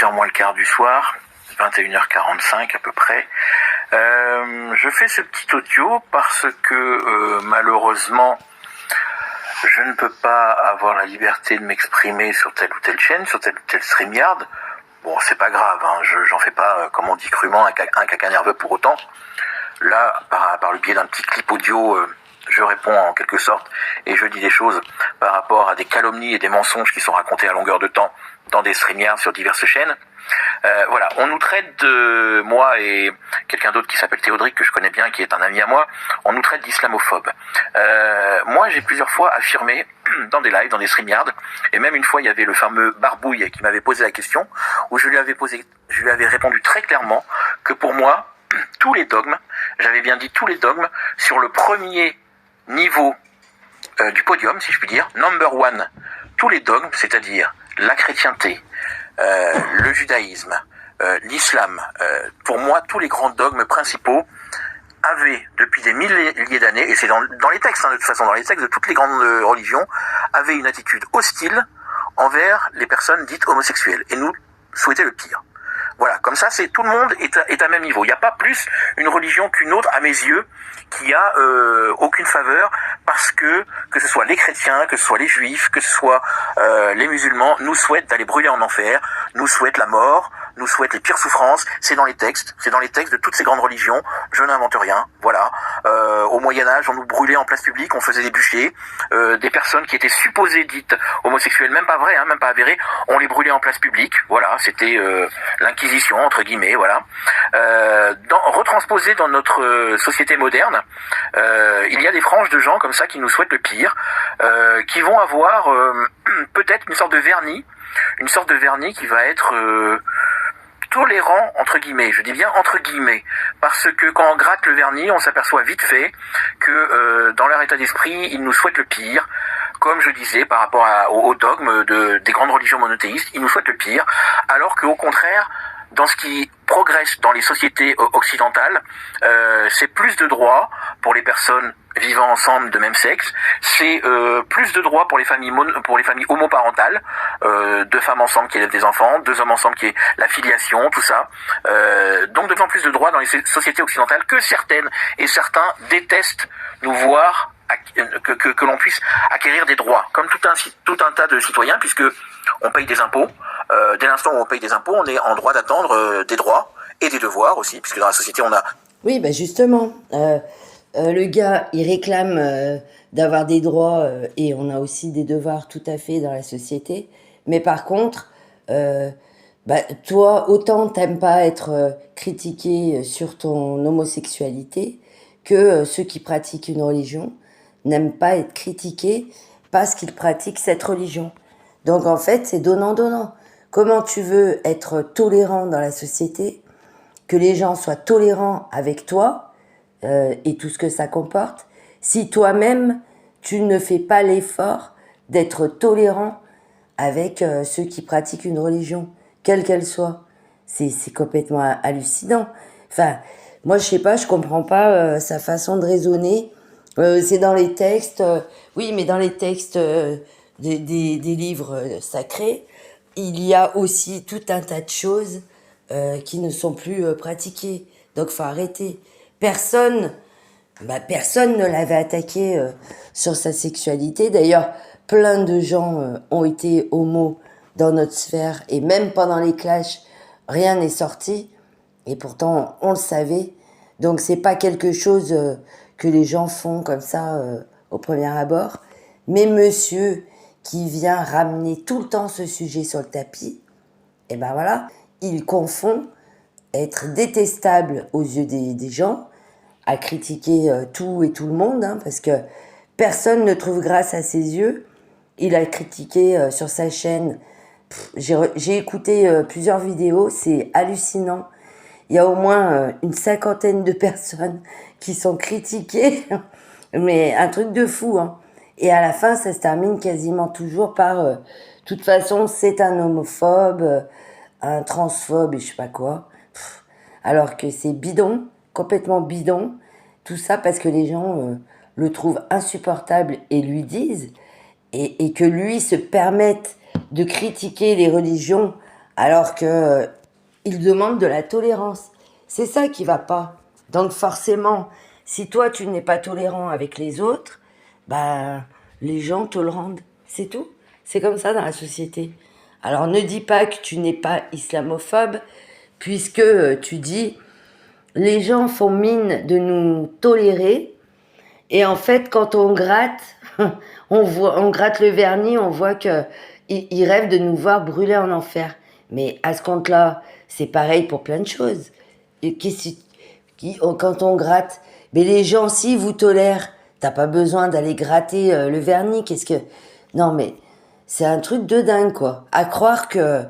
10h moins le quart du soir, 21h45 à peu près. Je fais ce petit audio parce que malheureusement, je ne peux pas avoir la liberté de m'exprimer sur telle ou telle chaîne, sur tel ou tel StreamYard. Bon, c'est pas grave, hein, j'en fais pas, comme on dit crûment, un caca nerveux pour autant. Là, par le biais d'un petit clip audio, je réponds en quelque sorte et je dis des choses par rapport à des calomnies et des mensonges qui sont racontés à longueur de temps dans des StreamYards sur diverses chaînes. Voilà, on nous traite de, moi et quelqu'un d'autre qui s'appelle Théodric, que je connais bien, qui est un ami à moi, on nous traite d'islamophobes. Moi, j'ai plusieurs fois affirmé dans des lives, dans des StreamYards, et même une fois, il y avait le fameux Barbouille qui m'avait posé la question, où je lui avais répondu très clairement que pour moi, tous les dogmes, j'avais bien dit tous les dogmes, sur le premier niveau du podium, si je puis dire, number one, tous les dogmes, c'est-à-dire la chrétienté, le judaïsme, l'islam, pour moi, tous les grands dogmes principaux avaient, depuis des milliers d'années, et c'est dans les textes, hein, de toute façon, dans les textes de toutes les grandes religions, avaient une attitude hostile envers les personnes dites homosexuelles, et nous souhaitaient le pire. Voilà, comme ça, c'est tout le monde est à même niveau. Il n'y a pas plus une religion qu'une autre, à mes yeux, qui a aucune faveur, parce que ce soit les chrétiens, que ce soit les juifs, que ce soit les musulmans, nous souhaitent d'aller brûler en enfer, nous souhaitent la mort, nous souhaitent les pires souffrances. C'est dans les textes de toutes ces grandes religions. Je n'invente rien, voilà. Au Moyen-Âge, on nous brûlait en place publique, on faisait des bûchers. Des personnes qui étaient supposées dites homosexuelles, même pas vraies, hein, même pas avérées, on les brûlait en place publique. Voilà, c'était l'inquisition, entre guillemets, voilà. Retransposé dans notre société moderne, il y a des franges de gens comme ça qui nous souhaitent le pire, qui vont avoir peut-être une sorte de vernis qui va être tolérant, entre guillemets, je dis bien entre guillemets, parce que quand on gratte le vernis, on s'aperçoit vite fait que dans leur état d'esprit, ils nous souhaitent le pire. Comme je disais, par rapport au dogme des grandes religions monothéistes, ils nous souhaitent le pire, alors qu'au contraire, dans ce qui progresse dans les sociétés occidentales, c'est plus de droits pour les personnes vivant ensemble de même sexe, c'est plus de droits pour les familles homoparentales, deux femmes ensemble qui élèvent des enfants, deux hommes ensemble qui est la filiation, tout ça. Donc de plus en plus de droits dans les sociétés occidentales que certaines et certains détestent nous voir que l'on puisse acquérir des droits, comme tout un tas de citoyens, puisque on paye des impôts. Dès l'instant où on paye des impôts, on est en droit d'attendre des droits et des devoirs aussi, puisque dans la société on a... Oui, bah justement, le gars, il réclame d'avoir des droits et on a aussi des devoirs tout à fait dans la société. Mais par contre, toi, autant t'aimes pas être critiqué sur ton homosexualité que ceux qui pratiquent une religion n'aiment pas être critiqués parce qu'ils pratiquent cette religion. Donc en fait, c'est donnant-donnant. Comment tu veux être tolérant dans la société, que les gens soient tolérants avec toi et tout ce que ça comporte, si toi-même, tu ne fais pas l'effort d'être tolérant avec ceux qui pratiquent une religion, quelle qu'elle soit. C'est complètement hallucinant. Enfin, moi, je sais pas, je comprends pas sa façon de raisonner. C'est dans les textes, oui, mais dans les textes des livres sacrés, il y a aussi tout un tas de choses qui ne sont plus pratiquées. Donc, faut arrêter. Personne ne l'avait attaqué sur sa sexualité. D'ailleurs, plein de gens ont été homo dans notre sphère et même pendant les clashs, rien n'est sorti. Et pourtant, on le savait. Donc, c'est pas quelque chose que les gens font comme ça au premier abord. Mais monsieur qui vient ramener tout le temps ce sujet sur le tapis, et ben voilà, il confond être détestable aux yeux des gens, à critiquer tout et tout le monde, hein, parce que personne ne trouve grâce à ses yeux. Il a critiqué sur sa chaîne, j'ai écouté plusieurs vidéos, c'est hallucinant. Il y a au moins une 50aine de personnes qui sont critiquées, mais un truc de fou, hein. Et à la fin, ça se termine quasiment toujours par toute façon, c'est un homophobe, un transphobe et je sais pas quoi. Alors que c'est bidon, complètement bidon, tout ça parce que les gens le trouvent insupportable et lui disent, et que lui se permette de critiquer les religions Alors que il demande de la tolérance. C'est ça qui va pas. Donc forcément, si toi tu n'es pas tolérant avec les autres, ben les gens te le rendent. C'est tout. C'est comme ça dans la société. Alors ne dis pas que tu n'es pas islamophobe, puisque tu dis les gens font mine de nous tolérer, et en fait quand on gratte, on gratte le vernis, on voit que ils rêvent de nous voir brûler en enfer. Mais à ce compte-là, c'est pareil pour plein de choses. Et quand on gratte, mais les gens, s'ils vous tolèrent, t'as pas besoin d'aller gratter le vernis. Qu'est-ce que... Non, mais c'est un truc de dingue, quoi. À croire que...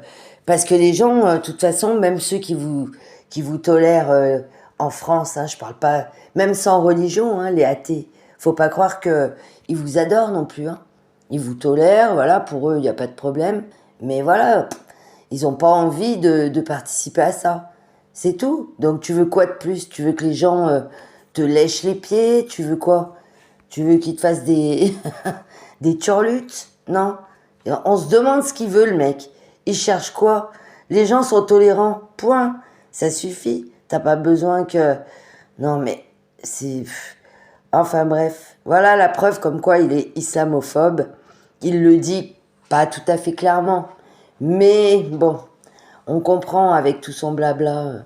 Parce que les gens, de toute façon, même ceux qui vous tolèrent en France, hein, je parle pas... Même sans religion, hein, les athées. Faut pas croire que ils vous adorent non plus, hein. Ils vous tolèrent, voilà, pour eux, il n'y a pas de problème. Mais voilà, ils n'ont pas envie de participer à ça. C'est tout. Donc tu veux quoi de plus? Tu veux que les gens te lèchent les pieds? Tu veux quoi? Tu veux qu'ils te fassent des, des turlutes? Non. On se demande ce qu'il veut, le mec. Il cherche quoi? Les gens sont tolérants. Point. Ça suffit. T'as pas besoin que... Non, mais c'est... Enfin bref. Voilà la preuve comme quoi il est islamophobe. Il le dit pas tout à fait clairement. Mais bon, on comprend avec tout son blabla